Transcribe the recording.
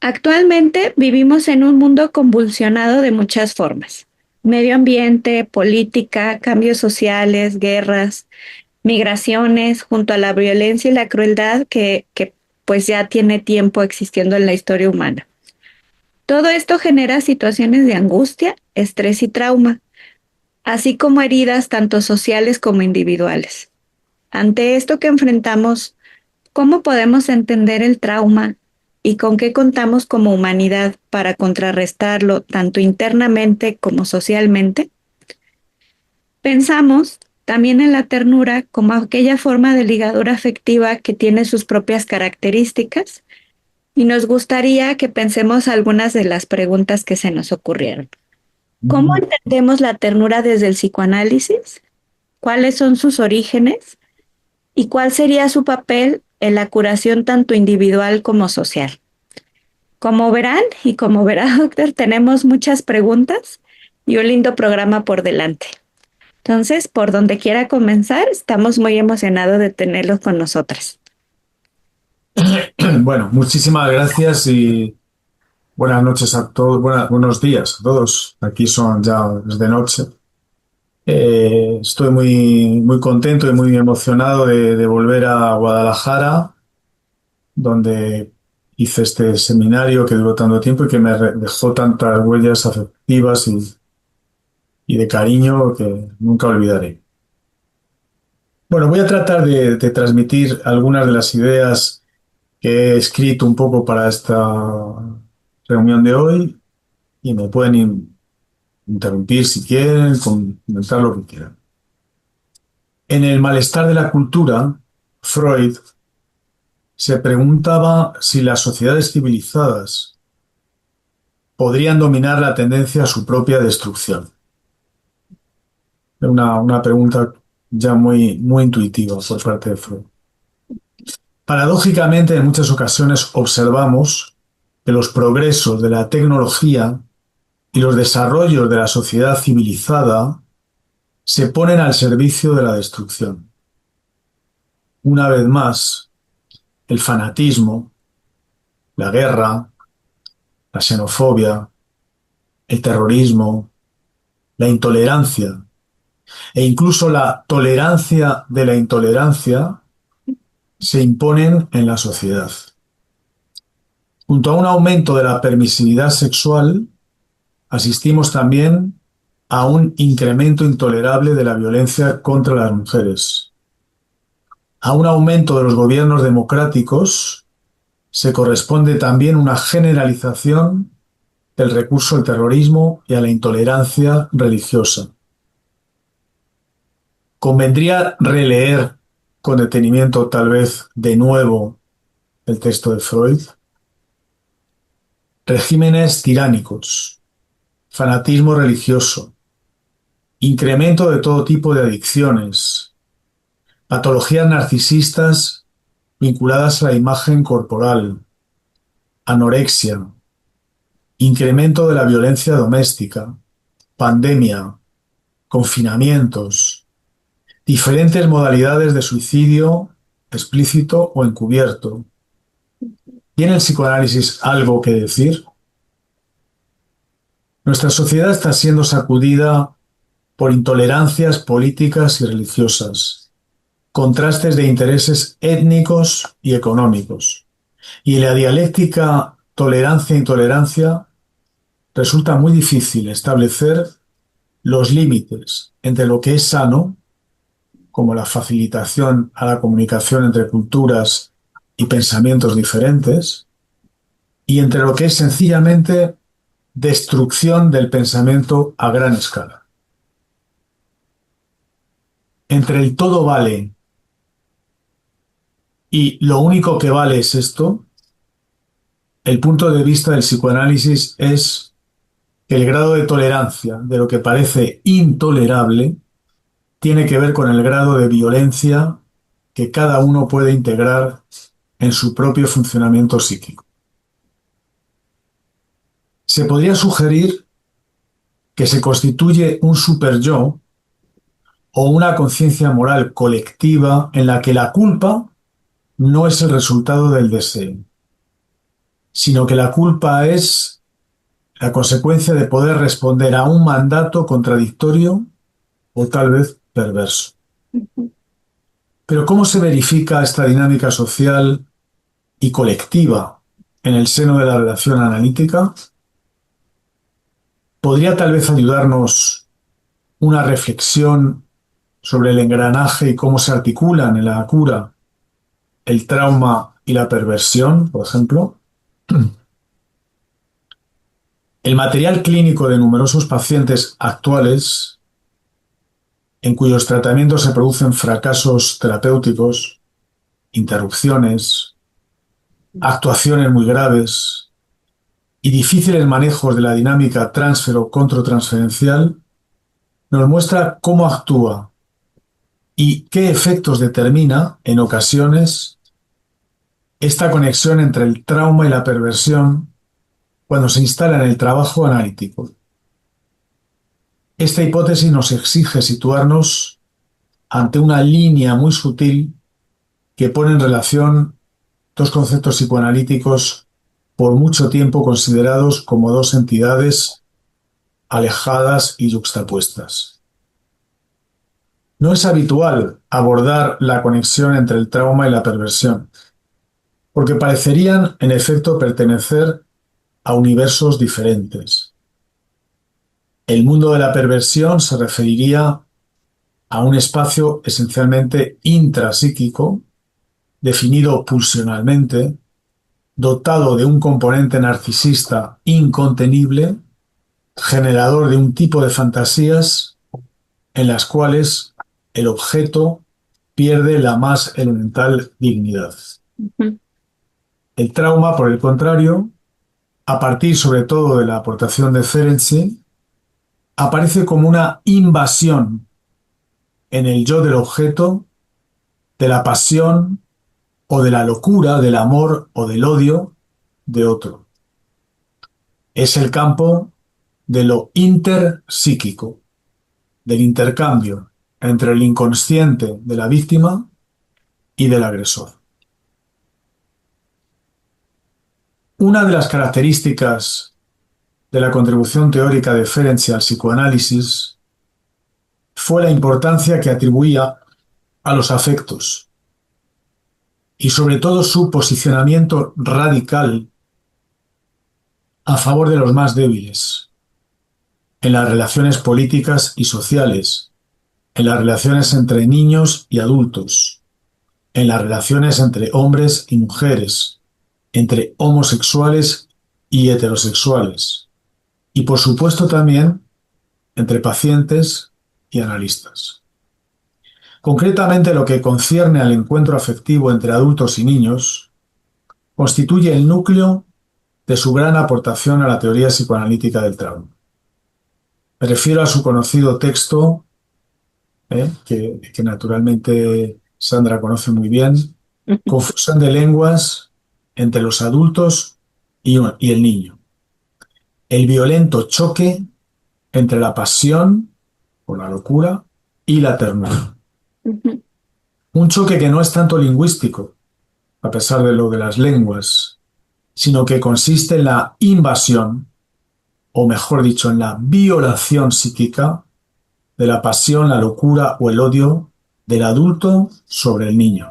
Actualmente vivimos en un mundo convulsionado de muchas formas. Medio ambiente, política, cambios sociales, guerras, migraciones, junto a la violencia y la crueldad que pues ya tiene tiempo existiendo en la historia humana. Todo esto genera situaciones de angustia, estrés y trauma, así como heridas tanto sociales como individuales. Ante esto que enfrentamos, ¿cómo podemos entender el trauma y con qué contamos como humanidad para contrarrestarlo tanto internamente como socialmente? Pensamos también en la ternura como aquella forma de ligadura afectiva que tiene sus propias características y nos gustaría que pensemos algunas de las preguntas que se nos ocurrieron. ¿Cómo Mm, entendemos la ternura desde el psicoanálisis? ¿Cuáles son sus orígenes? ¿Y cuál sería su papel en la curación tanto individual como social? Como verán y como verá, doctor, tenemos muchas preguntas y un lindo programa por delante. Entonces, por donde quiera comenzar, estamos muy emocionados de tenerlos con nosotras. Bueno, muchísimas gracias y buenas noches a todos, buenos días a todos. Aquí son ya es de noche. Estoy muy contento y muy emocionado de volver a Guadalajara, donde hice este seminario que duró tanto tiempo y que dejó tantas huellas afectivas y de cariño que nunca olvidaré. Bueno, voy a tratar de transmitir algunas de las ideas que he escrito un poco para esta reunión de hoy y me pueden interrumpir si quieren, comentar lo que quieran. En el malestar de la cultura, Freud se preguntaba si las sociedades civilizadas podrían dominar la tendencia a su propia destrucción. Una pregunta ya muy intuitiva por parte de Freud. Paradójicamente, en muchas ocasiones observamos que los progresos de la tecnología y los desarrollos de la sociedad civilizada se ponen al servicio de la destrucción. Una vez más, el fanatismo, la guerra, la xenofobia, el terrorismo, la intolerancia e incluso la tolerancia de la intolerancia se imponen en la sociedad. Junto a un aumento de la permisividad sexual, asistimos también a un incremento intolerable de la violencia contra las mujeres, a un aumento de los gobiernos democráticos se corresponde también una generalización del recurso al terrorismo y a la intolerancia religiosa. Convendría releer con detenimiento, tal vez de nuevo, el texto de Freud. Regímenes tiránicos, fanatismo religioso, incremento de todo tipo de adicciones, patologías narcisistas vinculadas a la imagen corporal, anorexia, incremento de la violencia doméstica, pandemia, confinamientos, diferentes modalidades de suicidio explícito o encubierto. ¿Tiene el psicoanálisis algo que decir? Nuestra sociedad está siendo sacudida por intolerancias políticas y religiosas, contrastes de intereses étnicos y económicos. Y en la dialéctica tolerancia-intolerancia resulta muy difícil establecer los límites entre lo que es sano, como la facilitación a la comunicación entre culturas y pensamientos diferentes, y entre lo que es sencillamente destrucción del pensamiento a gran escala. Entre el todo vale y lo único que vale es esto, el punto de vista del psicoanálisis es que el grado de tolerancia de lo que parece intolerable tiene que ver con el grado de violencia que cada uno puede integrar en su propio funcionamiento psíquico. Se podría sugerir que se constituye un superyo o una conciencia moral colectiva en la que la culpa no es el resultado del deseo. sino que la culpa es la consecuencia de poder responder a un mandato contradictorio o tal vez perverso. Pero ¿cómo se verifica esta dinámica social y colectiva en el seno de la relación analítica? ¿Podría tal vez ayudarnos una reflexión sobre el engranaje y cómo se articulan en la cura el trauma y la perversión, por ejemplo? El material clínico de numerosos pacientes actuales, en cuyos tratamientos se producen fracasos terapéuticos, interrupciones, actuaciones muy graves y difíciles manejos de la dinámica transfero-controtransferencial, nos muestra cómo actúa y qué efectos determina, en ocasiones, esta conexión entre el trauma y la perversión cuando se instala en el trabajo analítico. Esta hipótesis nos exige situarnos ante una línea muy sutil que pone en relación dos conceptos psicoanalíticos por mucho tiempo considerados como dos entidades alejadas y yuxtapuestas. No es habitual abordar la conexión entre el trauma y la perversión, porque parecerían, en efecto, pertenecer a universos diferentes. El mundo de la perversión se referiría a un espacio esencialmente intrapsíquico, definido pulsionalmente, dotado de un componente narcisista incontenible, generador de un tipo de fantasías en las cuales el objeto pierde la más elemental dignidad. Ujú. El trauma, por el contrario, a partir sobre todo de la aportación de Ferenczi, aparece como una invasión en el yo del objeto, de la pasión o de la locura, del amor o del odio de otro. Es el campo de lo interpsíquico, del intercambio entre el inconsciente de la víctima y del agresor. Una de las características de la contribución teórica de Ferenczi al psicoanálisis fue la importancia que atribuía a los afectos y sobre todo su posicionamiento radical a favor de los más débiles en las relaciones políticas y sociales, en las relaciones entre niños y adultos, en las relaciones entre hombres y mujeres, entre homosexuales y heterosexuales, y por supuesto también entre pacientes y analistas. Concretamente, lo que concierne al encuentro afectivo entre adultos y niños, constituye el núcleo de su gran aportación a la teoría psicoanalítica del trauma. Me refiero a su conocido texto, que naturalmente Sandra conoce muy bien, Confusión de lenguas entre los adultos y el niño. El violento choque entre la pasión, o la locura, y la ternura. Ujú. Un choque que no es tanto lingüístico, a pesar de lo de las lenguas, sino que consiste en la invasión, o mejor dicho, en la violación psíquica de la pasión, la locura o el odio del adulto sobre el niño.